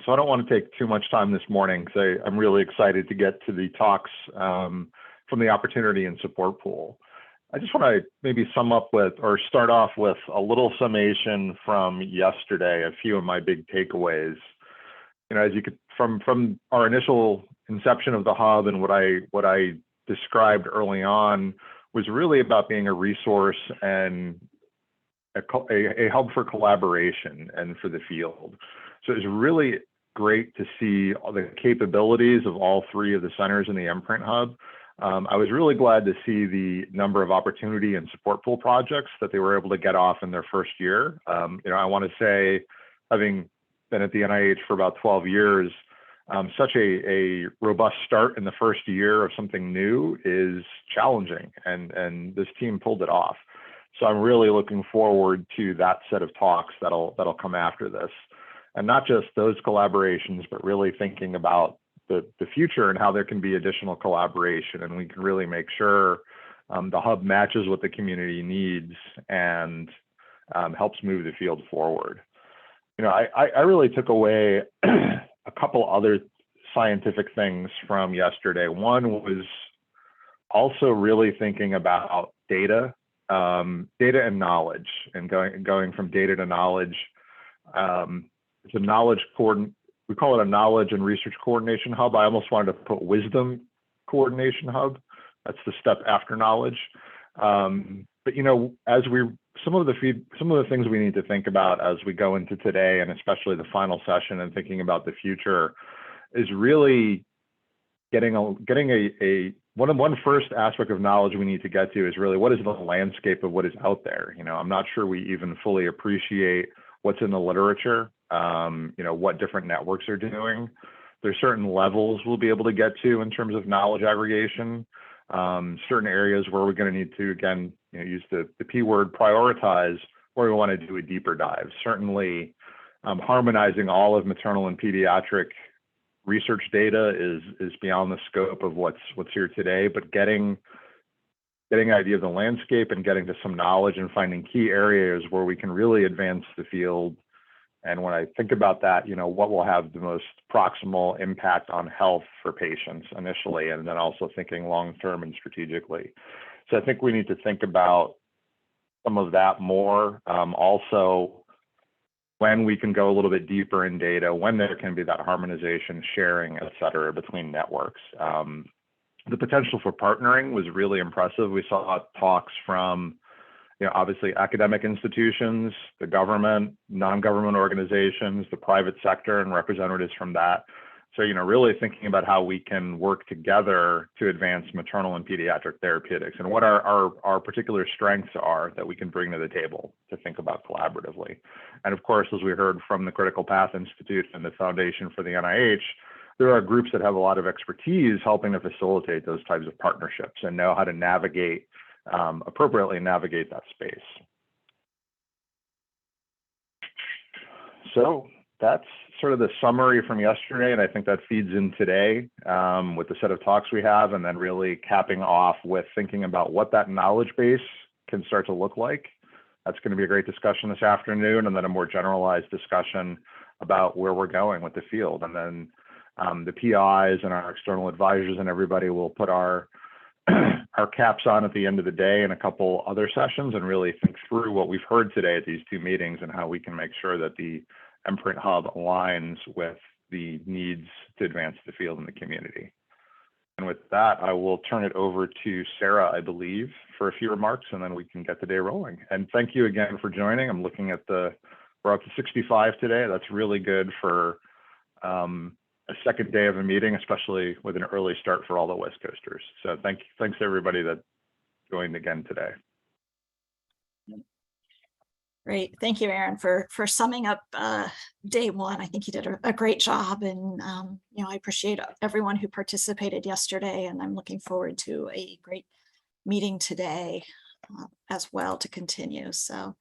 So I don't want to take too much time this morning because I'm really excited to get to the talks from the Opportunity and Support Pool. I just want to maybe sum up with, or start off with a little summation from yesterday, a few of my big takeaways. You know, as you could, from our initial inception of the hub and what I described early on was really about being a resource and a hub for collaboration and for the field. So it's really great to see all the capabilities of all three of the centers in the mPrint Hub. I was really glad to see the number of opportunity and support pool projects that they were able to get off in their first year. You know, I want to say, having been at the NIH for about 12 years, such a robust start in the first year of something new is challenging, and this team pulled it off. So I'm really looking forward to that set of talks that'll come after this, and not just those collaborations, but really thinking about the future and how there can be additional collaboration, and we can really make sure the hub matches what the community needs and helps move the field forward. You know, I really took away a couple other scientific things from yesterday. One was also really thinking about data and knowledge, and going from data to knowledge. It's a knowledge we call it a knowledge and research coordination hub. I almost wanted to put wisdom coordination hub. That's the step after knowledge. But you know, some of the things we need to think about as we go into today, and especially the final session, and thinking about the future, is really getting one first aspect of knowledge we need to get to is really, what is the landscape of what is out there? You know, I'm not sure we even fully appreciate what's in the literature, you know, what different networks are doing. There's certain levels we'll be able to get to in terms of knowledge aggregation, certain areas where we're going to need to, again, you know, use the P word, prioritize, where we want to do a deeper dive. Certainly, harmonizing all of maternal and pediatric research data is beyond the scope of what's here today, but getting an idea of the landscape and getting to some knowledge and finding key areas where we can really advance the field. And when I think about that, you know, what will have the most proximal impact on health for patients initially, and then also thinking long-term and strategically. So I think we need to think about some of that more. Also, when we can go a little bit deeper in data, when there can be that harmonization, sharing, et cetera, between networks. The potential for partnering was really impressive. We saw talks from, you know, obviously academic institutions, the government, non-government organizations, the private sector, and representatives from that. So, you know, really thinking about how we can work together to advance maternal and pediatric therapeutics, and what our particular strengths are that we can bring to the table to think about collaboratively. And of course, as we heard from the Critical Path Institute and the Foundation for the NIH, there are groups that have a lot of expertise helping to facilitate those types of partnerships and know how to navigate, appropriately navigate that space. So that's sort of the summary from yesterday, and I think that feeds in today with the set of talks we have, and then really capping off with thinking about what that knowledge base can start to look like. That's going to be a great discussion this afternoon, and then a more generalized discussion about where we're going with the field. And then the PIs and our external advisors and everybody will put our caps on at the end of the day in a couple other sessions, and really think through what we've heard today at these two meetings and how we can make sure that the mPrint Hub aligns with the needs to advance the field in the community. And with that, I will turn it over to Sarah, I believe, for a few remarks, and then we can get the day rolling. And thank you again for joining. I'm looking at we're up to 65 today. That's really good for a second day of a meeting, especially with an early start for all the West Coasters. So thanks to everybody that joined again today. Great. Thank you, Aaron, for summing up day one. I think you did a great job, and you know, I appreciate everyone who participated yesterday, and I'm looking forward to a great meeting today as well to continue. So